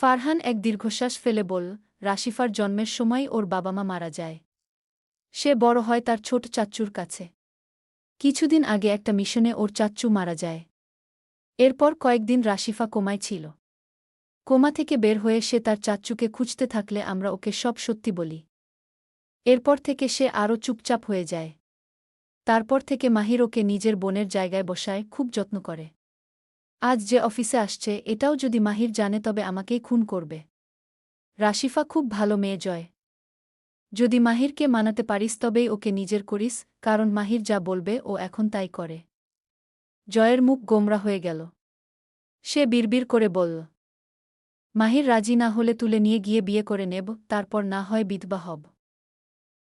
ফারহান এক দীর্ঘশ্বাস ফেলে বলল, রাশিফার জন্মের সময় ওর বাবা মা মারা যায়। সে বড় হয় তার ছোট চাচ্চুর কাছে। কিছুদিন আগে একটা মিশনে ওর চাচ্চু মারা যায়। এরপর কয়েকদিন রাশিফা কোমায় ছিল। কোমা থেকে বের হয়ে সে তার চাচ্চুকে খুঁজতে থাকলে আমরা ওকে সব সত্যি বলি। এরপর থেকে সে আরও চুপচাপ হয়ে যায়। তারপর থেকে মাহির ওকে নিজের বোনের জায়গায় বসায়, খুব যত্ন করে। আজ যে অফিসে আসছে এটাও যদি মাহির জানে তবে আমাকেই খুন করবে। রাশিফা খুব ভালো মেয়ে জয়। যদি মাহিরকে মানাতে পারিস তবেই ওকে নিজের করিস, কারণ মাহির যা বলবে ও এখন তাই করে। জয়ের মুখ গোমরা হয়ে গেল। সে বিড়বিড় করে বলল, মাহির রাজি না হলে তুলে নিয়ে গিয়ে বিয়ে করে নেব, তারপর না হয় বিধবা হব।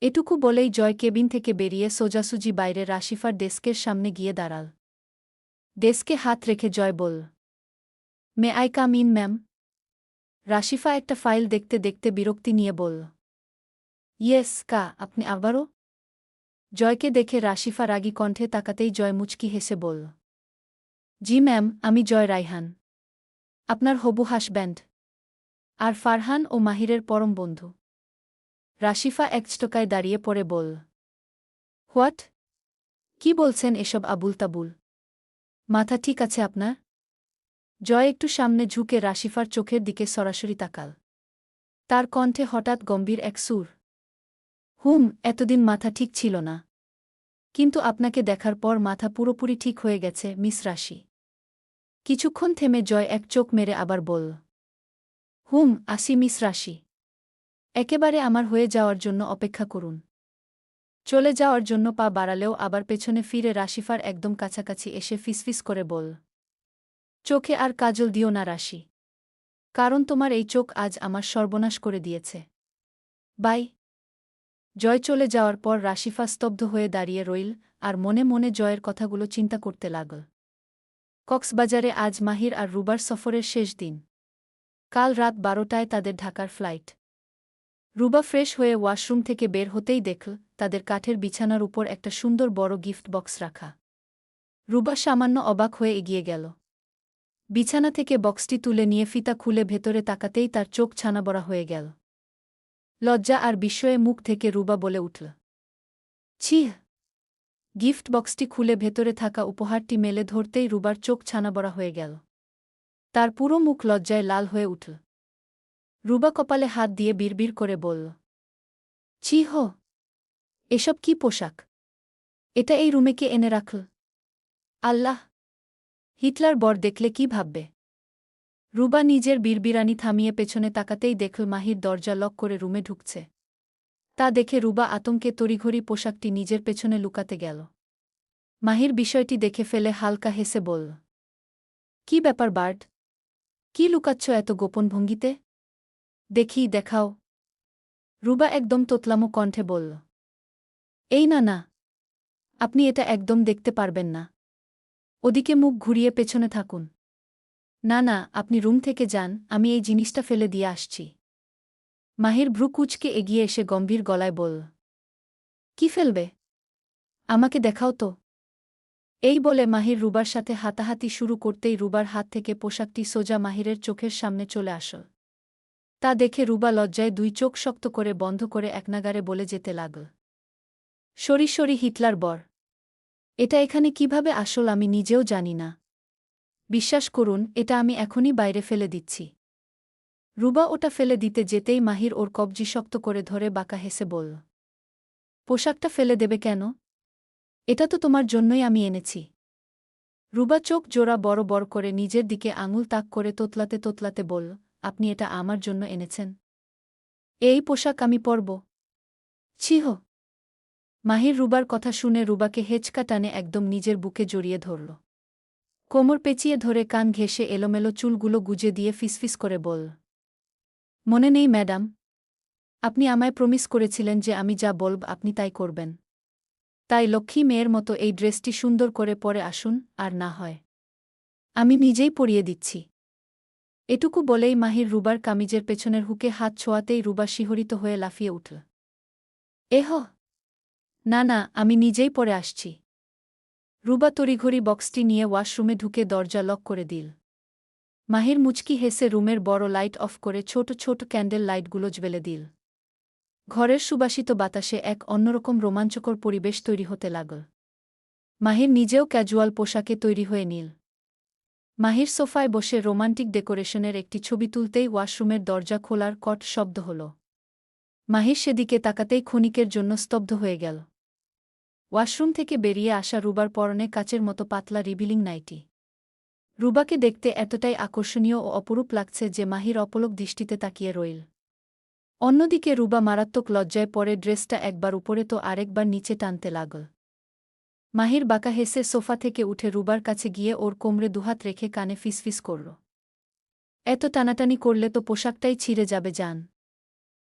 এটুকু বলেই জয় কেবিন থেকে বেরিয়ে সোজাসুজি বাইরে রাশিফার ডেস্কের সামনে গিয়ে দাঁড়াল। ডেস্কে হাত রেখে জয় বলল, may I come in ma'am? Rashifa একটা ফাইল দেখতে দেখতে বিরক্তি নিয়ে বলল, ইয়েস আপনি আবারও? জয়কে দেখে রাশিফা রাগী কণ্ঠে তাকাতেই জয় মুচকি হেসে বলল, জি ম্যাম, আমি জয় রায়হান, আপনার হবু হাসব্যান্ড, আর ফারহান ও মাহিরের পরম বন্ধু। রাশিফা একচটকায় দাঁড়িয়ে পড়ে বলল, হোয়াট? কি বলছেন এসব আবুল তাবুল? মাথা ঠিক আছে আপনার? জয় একটু সামনে ঝুঁকে রাশিফার চোখের দিকে সরাসরি তাকাল। তার কণ্ঠে হঠাৎ গম্ভীর এক সুর। এতদিন মাথা ঠিক ছিল না, কিন্তু আপনাকে দেখার পর মাথা পুরোপুরি ঠিক হয়ে গেছে মিস রাশি। কিছুক্ষণ থেমে জয় এক চোখ মেরে আবার বলল, আসি মিস রাশি। একেবারে আমার হয়ে যাওয়ার জন্য অপেক্ষা করুন। চলে যাওয়ার জন্য পা বাড়ালেও আবার পেছনে ফিরে রাশিফার একদম কাছাকাছি এসে ফিসফিস করে বলল, চোখে আর কাজল দিও না রাশি, কারণ তোমার এই চোখ আজ আমার সর্বনাশ করে দিয়েছে। বাই। জয় চলে যাওয়ার পর রাশিফা স্তব্ধ হয়ে দাঁড়িয়ে রইল আর মনে মনে জয়ের কথাগুলো চিন্তা করতে লাগল। কক্সবাজারে আজ মাহির আর রুবার সফরের শেষ দিন। কাল রাত 12টায় তাদের ঢাকার ফ্লাইট। রুবা ফ্রেশ হয়ে ওয়াশরুম থেকে বের হতেই দেখল তাদের কাঠের বিছানার উপর একটা সুন্দর বড় গিফট বক্স রাখা। রুবা সামান্য অবাক হয়ে এগিয়ে গেল। বিছানা থেকে বক্সটি তুলে নিয়ে ফিতা খুলে ভেতরে তাকাতেই তার চোখ ছানাবড়া হয়ে গেল। লজ্জা আর বিস্ময়ে মুখ থেকে রুবা বলে উঠল, ছিঃ! গিফট বক্সটি খুলে ভেতরে থাকা উপহারটি মেলে ধরতেই রুবার চোখ ছানাবড়া হয়ে গেল। তার পুরো মুখ লজ্জায় লাল হয়ে উঠল। রুবা কপালে হাত দিয়ে বিড়বিড় করে বলল, ছিঃ! এসব কি পোশাক? এটা এই রুমে কে এনে রাখল? আল্লাহ! হিটলার বর দেখলে কি ভাববে? রুবা নিজের বিড়বিড়ানি থামিয়ে পেছনে তাকাতেই দেখল মাহির দরজা লক করে রুমে ঢুকছে। তা দেখে রুবা আতঙ্কে তড়িঘড়ি পোশাকটি নিজের পেছনে লুকাতে গেল। মাহির বিষয়টি দেখে ফেলে হালকা হেসে বলল, কি ব্যাপার বার্ড? কি লুকাচ্ছ এত গোপন ভঙ্গিতে? দেখি, দেখাও। রুবা একদম তোতলামো কণ্ঠে বলল, এই না, আপনি এটা একদম দেখতে পারবেন না। ওদিকে মুখ ঘুরিয়ে পেছনে থাকুন। না, আপনি রুম থেকে যান, আমি এই জিনিসটা ফেলে দিয়ে আসছি। মাহির ভ্রু কুঁচকে এগিয়ে এসে গম্ভীর গলায় বলল, কি ফেলবে? আমাকে দেখাও তো। এই বলে মাহির রুবার সাথে হাতাহাতি শুরু করতেই রুবার হাত থেকে পোশাকটি সোজা মাহিরের চোখের সামনে চলে আসল। তা দেখে রুবা লজ্জায় দুই চোখ শক্ত করে বন্ধ করে একনাগারে বলে যেতে লাগল, সরি হিটলার বর। এটা এখানে কিভাবে আসল আমি নিজেও জানি না। বিশ্বাস করুন, এটা আমি এখনই বাইরে ফেলে দিচ্ছি। রুবা ওটা ফেলে দিতে যেতেই মাহির ওর কবজি শক্ত করে ধরে বাঁকা হেসে বলল, পোশাকটা ফেলে দেবে কেন? এটা তো তোমার জন্যই আমি এনেছি। রুবা চোখ জোড়া বড় বড় করে নিজের দিকে আঙুল তাক করে তোতলাতে তোতলাতে বলল, আপনি এটা আমার জন্য এনেছেন? এই পোশাক আমি পরব? ছিঃ! মাহির রুবার কথা শুনে রুবাকে হেঁচকা টানে একদম নিজের বুকে জড়িয়ে ধরল। কোমর পেঁচিয়ে ধরে কান ঘেঁষে এলোমেলো চুলগুলো গুজে দিয়ে ফিসফিস করে বলল, মনে নেই ম্যাডাম? আপনি আমায় প্রমিস করেছিলেন যে আমি যা বলব আপনি তাই করবেন। তাই লক্ষ্মী মেয়ের মতো এই ড্রেসটি সুন্দর করে পরে আসুন, আর না হয় আমি নিজেই পরিয়ে দিচ্ছি। এটুকু বলেই মাহির রুবার কামিজের পেছনের হুকে হাত ছোঁয়াতেই রুবা শিহরিত হয়ে লাফিয়ে উঠল। এহ! না, আমি নিজেই পরে আসছি। রুবা তড়িঘড়ি বক্সটি নিয়ে ওয়াশরুমে ঢুকে দরজা লক করে দিল। মাহির মুচকি হেসে রুমের বড় লাইট অফ করে ছোট ছোট ক্যান্ডেল লাইটগুলো জ্বেলে দিল। ঘরের সুবাসিত বাতাসে এক অন্যরকম রোমাঞ্চকর পরিবেশ তৈরি হতে লাগল। মাহির নিজেও ক্যাজুয়াল পোশাকে তৈরি হয়ে নিল। মাহির সোফায় বসে রোমান্টিক ডেকোরেশনের একটি ছবি তুলতেই ওয়াশরুমের দরজা খোলার কট শব্দ হল। মাহির সেদিকে তাকাতেই ক্ষণিকের জন্য স্তব্ধ হয়ে গেল। ওয়াশরুম থেকে বেরিয়ে আসা রুবার পরনে কাচের মতো পাতলা রিভিলিং নাইটি। রুবাকে দেখতে এতটাই আকর্ষণীয় ও অপরূপ লাগছে যে মাহির অপলক দৃষ্টিতে তাকিয়ে রইল। অন্যদিকে রুবা মারাত্মক লজ্জায় পরে ড্রেসটা একবার উপরে তো আরেকবার নিচে টানতে লাগল। মাহির বাঁকা হেসে সোফা থেকে উঠে রুবার কাছে গিয়ে ওর কোমরে দুহাত রেখে কানে ফিসফিস করল। এত টানাটানি করলে তো পোশাকটাই ছিঁড়ে যাবে জান।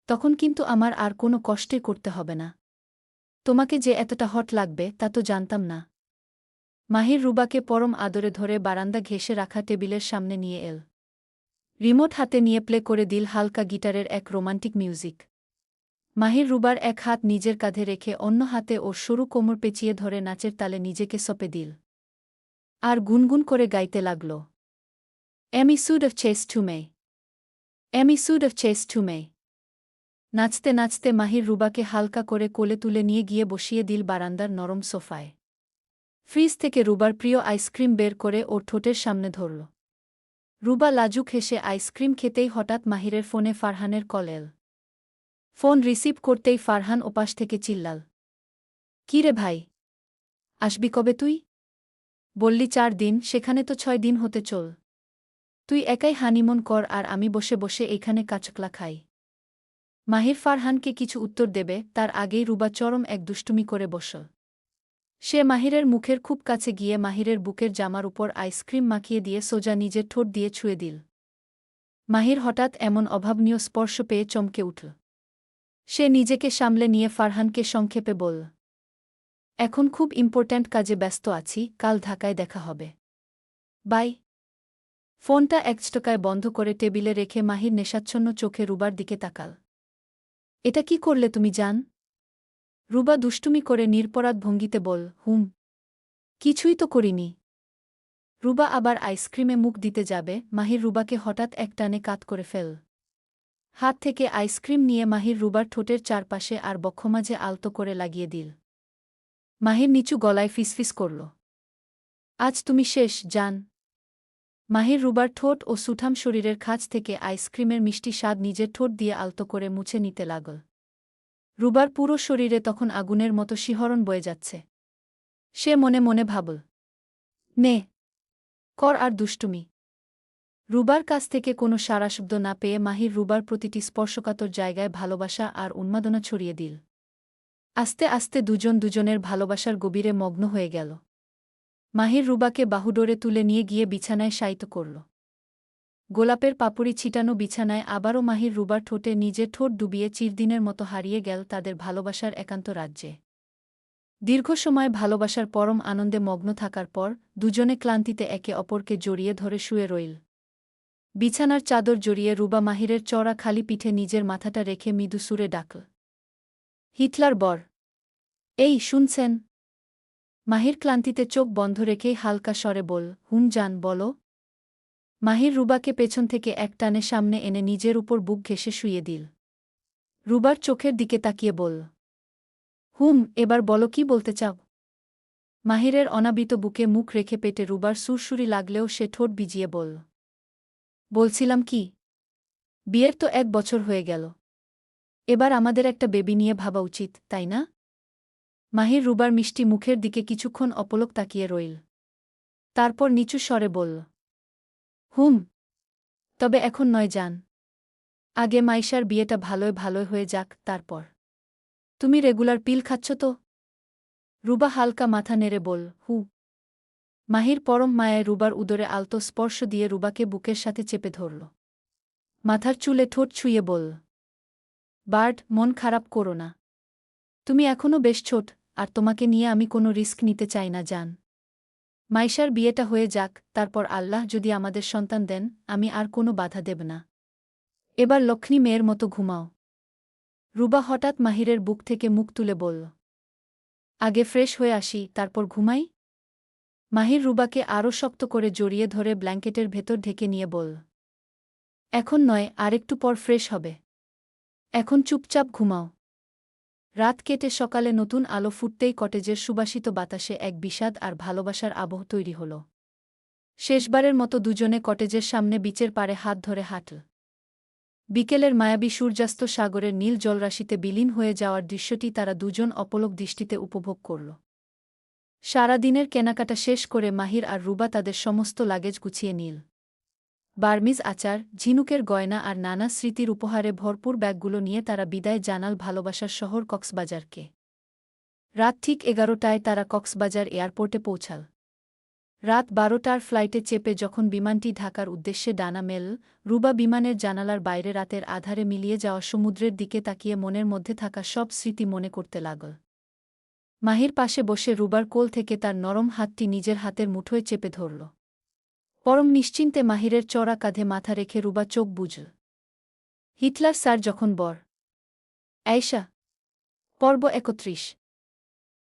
তখন কিন্তু আমার আর কোনো কষ্টে করতে হবে না। তোমাকে যে এতটা হট লাগবে তা তো জানতাম না। মাহির রুবাকে পরম আদরে ধরে বারান্দা ঘেঁষে রাখা টেবিলের সামনে নিয়ে এল। রিমোট হাতে নিয়ে প্লে করে দিল হালকা গিটারের এক রোমান্টিক মিউজিক। মাহির রুবার এক হাত নিজের কাঁধে রেখে অন্য হাতে ওর সরু কোমর পেঁচিয়ে ধরে নাচের তালে নিজেকে সঁপে দিল। আর গুনগুন করে গাইতে লাগল, Amy should have chased to me, Amy should have chased to me. নাচতে নাচতে মাহির রুবাকে হালকা করে কোলে তুলে নিয়ে গিয়ে বসিয়ে দিল বারান্দার নরম সোফায়। ফ্রিজ থেকে রুবার প্রিয় আইসক্রিম বের করে ওর ঠোঁটের সামনে ধরল। রুবা লাজুক হেসে আইসক্রিম খেতেই হঠাৎ মাহিরের ফোনে ফারহানের কল এল। ফোন রিসিভ করতেই ফারহান ওপাশ থেকে চিল্লাল, কী রে ভাই, আসবি কবে তুই? বললি 4 দিন, সেখানে তো 6 দিন হতে চল। তুই একাই হানিমুন কর আর আমি বসে বসে এইখানে কাঁচকলা খাই। মাহির ফারহানকে কিছু উত্তর দেবে তার আগেই রুবা চরম এক দুষ্টুমি করে বসল। সে মাহিরের মুখের খুব কাছে গিয়ে মাহিরের বুকের জামার উপর আইসক্রিম মাখিয়ে দিয়ে সোজা নিজের ঠোঁট দিয়ে ছুঁয়ে দিল। মাহির হঠাৎ এমন অভাবনীয় স্পর্শ পেয়ে চমকে উঠল। সে নিজেকে সামলে নিয়ে ফারহানকে সংক্ষেপে বলল, এখন খুব ইম্পর্ট্যান্ট কাজে ব্যস্ত আছি, কাল ঢাকায় দেখা হবে। বাই। ফোনটা একচটকায় বন্ধ করে টেবিলে রেখে মাহির নেশাচ্ছন্ন চোখে রুবার দিকে তাকাল। এটা কি করলে তুমি জান? রুবা দুষ্টুমি করে নিরপরাধ ভঙ্গিতে বল, কিছুই তো করিনি। রুবা আবার আইসক্রিমে মুখ দিতে যাবে, মাহির রুবাকে হঠাৎ একটানে কাত করে ফেল। হাত থেকে আইসক্রিম নিয়ে মাহির রুবার ঠোঁটের চারপাশে আর বক্ষমাঝে আলতো করে লাগিয়ে দিল। মাহির নিচু গলায় ফিসফিস করল, আজ তুমি শেষ, জান। মাহির রুবার ঠোঁট ও সুঠাম শরীরের খাঁজ থেকে আইসক্রিমের মিষ্টি স্বাদ নিজের ঠোঁট দিয়ে আলতো করে মুছে নিতে লাগল। রুবার পুরো শরীরে তখন আগুনের মতো শিহরণ বয়ে যাচ্ছে। সে মনে মনে ভাবল, নে, কর আর দুষ্টুমি। রুবার কাছ থেকে কোনো সাড়া শব্দ না পেয়ে মাহির রুবার প্রতিটি স্পর্শকাতর জায়গায় ভালোবাসা আর উন্মাদনা ছড়িয়ে দিল। আস্তে আস্তে দুজন দুজনের ভালোবাসার গভীরে মগ্ন হয়ে গেল। মাহির রুবাকে বাহুডোরে তুলে নিয়ে গিয়ে বিছানায় শায়িত করল। গোলাপের পাপড়ি ছিটানো বিছানায় আবারও মাহির রুবার ঠোঁটে নিজের ঠোঁট ডুবিয়ে চিরদিনের মতো হারিয়ে গেল তাদের ভালোবাসার একান্ত রাজ্যে। দীর্ঘ সময় ভালোবাসার পরম আনন্দে মগ্ন থাকার পর দুজনে ক্লান্তিতে একে অপরকে জড়িয়ে ধরে শুয়ে রইল। বিছানার চাদর জড়িয়ে রুবা মাহিরের চড়া খালি পিঠে নিজের মাথাটা রেখে মৃদু সুরে ডাকল, হিটলার বর। এই শুনছেন? মাহির ক্লান্তিতে চোখ বন্ধ রেখেই হালকা স্বরে বল, জান, বলো। মাহির রুবাকে পেছন থেকে এক টানে সামনে এনে নিজের উপর বুক ঘেঁষে শুইয়ে দিল। রুবার চোখের দিকে তাকিয়ে বলল, এবার বলো, কি বলতে চাও? মাহিরের অনাবৃত বুকে মুখ রেখে পেটে রুবার সুরসুরি লাগলেও সে ঠোঁট ভিজিয়ে বলল, বলছিলাম কি, বিয়ের তো 1 বছর হয়ে গেল। এবার আমাদের একটা বেবি নিয়ে ভাবা উচিত, তাই না? মাহির রুবার মিষ্টি মুখের দিকে কিছুক্ষণ অপলক তাকিয়ে রইল। তারপর নিচু স্বরে বলল, তবে এখন নয় জান। আগে মাইশার বিয়েটা ভালোয় ভালোয় হয়ে যাক, তারপর। তুমি রেগুলার পিল খাচ্ছ তো? রুবা হালকা মাথা নেড়ে বল, মাহির পরম মায়ায় রুবার উদরে আলতো স্পর্শ দিয়ে রুবাকে বুকের সাথে চেপে ধরল। মাথার চুলে ঠোঁট ছুঁয়ে বল, বার্ড, মন খারাপ করো না। তুমি এখনও বেশ ছোট, আর তোমাকে নিয়ে আমি কোনো রিস্ক নিতে চাই না জান। মাইশার বিয়েটা হয়ে যাক, তারপর আল্লাহ যদি আমাদের সন্তান দেন, আমি আর কোনো বাধা দেব না। এবার লক্ষ্মী মেয়ের মতো ঘুমাও। রুবা হঠাৎ মাহিরের বুক থেকে মুখ তুলে বলল, আগে ফ্রেশ হয়ে আসি, তারপর ঘুমাই। মাহির রুবাকে আরও শক্ত করে জড়িয়ে ধরে ব্ল্যাঙ্কেটের ভেতর ঢেকে নিয়ে বলল, এখন নয়, আরেকটু পর ফ্রেশ হবে। এখন চুপচাপ ঘুমাও। রাত কেটে সকালে নতুন আলো ফুটতেই কটেজের সুবাসিত বাতাসে এক বিষাদ আর ভালোবাসার আবহ তৈরি হল। শেষবারের মতো দুজনে কটেজের সামনে বিচের পাড়ে হাত ধরে হাঁটল। বিকেলের মায়াবী সূর্যাস্ত সাগরের নীল জলরাশিতে বিলীন হয়ে যাওয়ার দৃশ্যটি তারা দুজন অপলক দৃষ্টিতে উপভোগ করল। সারা দিনের কেনাকাটা শেষ করে মাহির আর রুবা তাদের সমস্ত লাগেজ গুছিয়ে নিল। বার্মিজ আচার, ঝিনুকের গয়না আর নানা স্মৃতির উপহারে ভরপুর ব্যাগগুলো নিয়ে তারা বিদায় জানাল ভালোবাসার শহর কক্সবাজারকে। রাত ঠিক 11টায় তারা কক্সবাজার এয়ারপোর্টে পৌঁছাল। রাত 12টার ফ্লাইটে চেপে যখন বিমানটি ঢাকার উদ্দেশ্যে ডানা মেলল, রুবা বিমানের জানালার বাইরে রাতের আধারে মিলিয়ে যাওয়া সমুদ্রের দিকে তাকিয়ে মনের মধ্যে থাকা সব স্মৃতি মনে করতে লাগল। মাহির পাশে বসে রুবার কোল থেকে তার নরম হাতটি নিজের হাতের মুঠোয় চেপে ধরল। পরম নিশ্চিন্তে মাহিরের চড়া কাঁধে মাথা রেখে রুবা চোখ বুঝল। হিটলার স্যার যখন বর আয়েশা। পর্ব 31।